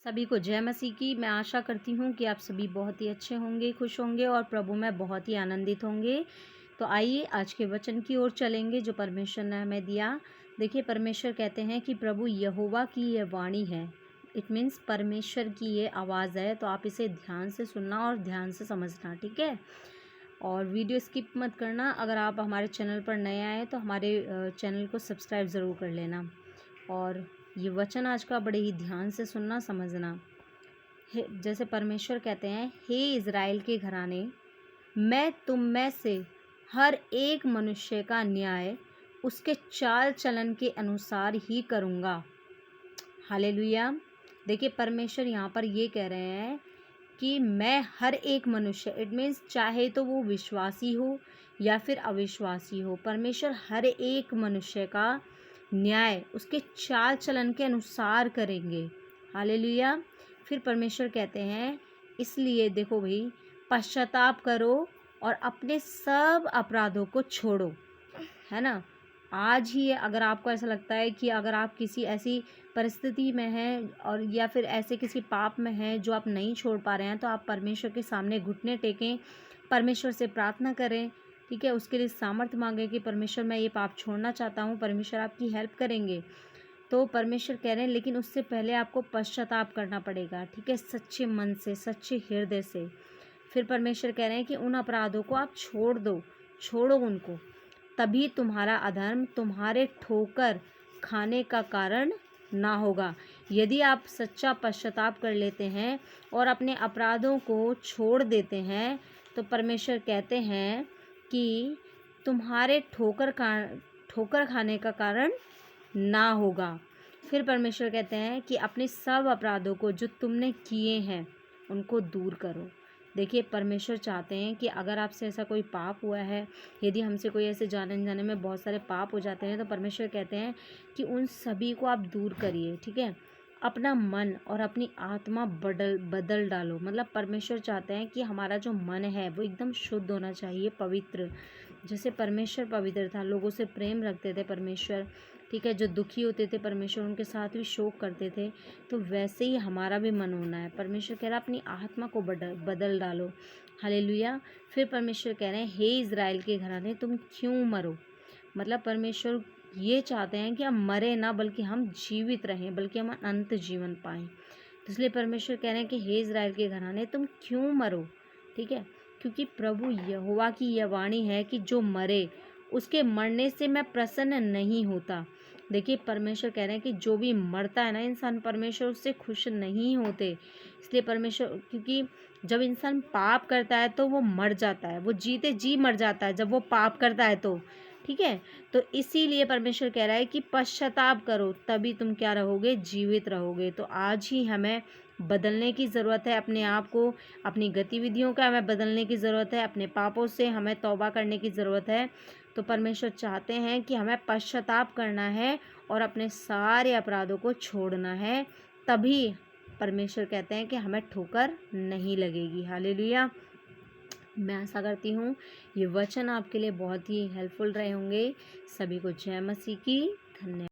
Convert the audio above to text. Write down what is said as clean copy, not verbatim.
सभी को जय मसीह की। मैं आशा करती हूँ कि आप सभी बहुत ही अच्छे होंगे, खुश होंगे और प्रभु में बहुत ही आनंदित होंगे। तो आइए आज के वचन की ओर चलेंगे जो परमेश्वर ने हमें दिया। देखिए, परमेश्वर कहते हैं कि प्रभु यहोवा की ये वाणी है। इट मीन्स परमेश्वर की ये आवाज़ है। तो आप इसे ध्यान से सुनना और ध्यान से समझना, ठीक है। और वीडियो स्किप मत करना। अगर आप हमारे चैनल पर नए आए तो हमारे चैनल को सब्सक्राइब ज़रूर कर लेना। और ये वचन आज का बड़े ही ध्यान से सुनना, समझना। जैसे परमेश्वर कहते हैं, हे इज़राइल के घराने, मैं तुम में से हर एक मनुष्य का न्याय उसके चाल चलन के अनुसार ही करूँगा। हालेलुया। देखिए, परमेश्वर यहाँ पर ये कह रहे हैं कि मैं हर एक मनुष्य, इट मीन्स चाहे तो वो विश्वासी हो या फिर अविश्वासी हो, परमेश्वर हर एक मनुष्य का न्याय उसके चाल चलन के अनुसार करेंगे। हालेलुया। फिर परमेश्वर कहते हैं, इसलिए देखो भाई, पश्चाताप करो और अपने सब अपराधों को छोड़ो। है ना। आज ही अगर आपको ऐसा लगता है कि अगर आप किसी ऐसी परिस्थिति में हैं और या फिर ऐसे किसी पाप में हैं जो आप नहीं छोड़ पा रहे हैं, तो आप परमेश्वर के सामने घुटने टेकें, परमेश्वर से प्रार्थना करें, ठीक है। उसके लिए सामर्थ्य मांगें कि परमेश्वर मैं ये पाप छोड़ना चाहता हूँ। परमेश्वर आपकी हेल्प करेंगे। तो परमेश्वर कह रहे हैं, लेकिन उससे पहले आपको पश्चाताप करना पड़ेगा, ठीक है, सच्चे मन से, सच्चे हृदय से। फिर परमेश्वर कह रहे हैं कि उन अपराधों को आप छोड़ दो, छोड़ो उनको, तभी तुम्हारा अधर्म तुम्हारे ठोकर खाने का कारण ना होगा। यदि आप सच्चा पश्चाताप कर लेते हैं और अपने अपराधों को छोड़ देते हैं, तो परमेश्वर कहते हैं कि तुम्हारे ठोकर खाने का कारण ना होगा। फिर परमेश्वर कहते हैं कि अपने सब अपराधों को जो तुमने किए हैं उनको दूर करो। देखिए, परमेश्वर चाहते हैं कि अगर आपसे ऐसा कोई पाप हुआ है, यदि हमसे कोई ऐसे जाने अनजाने में बहुत सारे पाप हो जाते हैं, तो परमेश्वर कहते हैं कि उन सभी को आप दूर करिए, ठीक है। अपना मन और अपनी आत्मा बदल डालो। मतलब परमेश्वर चाहते हैं कि हमारा जो मन है वो एकदम शुद्ध होना चाहिए, पवित्र। जैसे परमेश्वर पवित्र था, लोगों से प्रेम रखते थे परमेश्वर, ठीक है। जो दुखी होते थे परमेश्वर उनके साथ भी शोक करते थे, तो वैसे ही हमारा भी मन होना है। परमेश्वर कह रहा है अपनी आत्मा को बदल डालो। हालेलुया। फिर परमेश्वर कह रहे हैं, हे इज़राइल के घराने, तुम क्यों मरो। मतलब परमेश्वर ये चाहते हैं कि हम मरे ना, बल्कि हम जीवित रहें, बल्कि हम अनंत जीवन पाएं। तो इसलिए परमेश्वर कह रहे हैं कि हे इज़राइल के घराने, तुम क्यों मरो, ठीक है। क्योंकि प्रभु यहोवा की यह वाणी है कि जो मरे उसके मरने से मैं प्रसन्न नहीं होता। देखिए, परमेश्वर कह रहे हैं कि जो भी मरता है ना इंसान, परमेश्वर उससे खुश नहीं होते। इसलिए परमेश्वर, क्योंकि जब इंसान पाप करता है तो वो मर जाता है, वो जीते जी मर जाता है जब वो पाप करता है तो, ठीक है। तो इसीलिए परमेश्वर कह रहा है कि पश्चाताप करो, तभी तुम क्या रहोगे, जीवित रहोगे। तो आज ही हमें बदलने की ज़रूरत है अपने आप को, अपनी गतिविधियों का हमें बदलने की ज़रूरत है, अपने पापों से हमें तौबा करने की ज़रूरत है। तो परमेश्वर चाहते हैं कि हमें पश्चाताप करना है और अपने सारे अपराधों को छोड़ना है, तभी परमेश्वर कहते हैं कि हमें ठोकर नहीं लगेगी। हालेलुया। मैं आशा करती हूँ ये वचन आपके लिए बहुत ही हेल्पफुल रहे होंगे। सभी को जय मसीह की। धन्यवाद।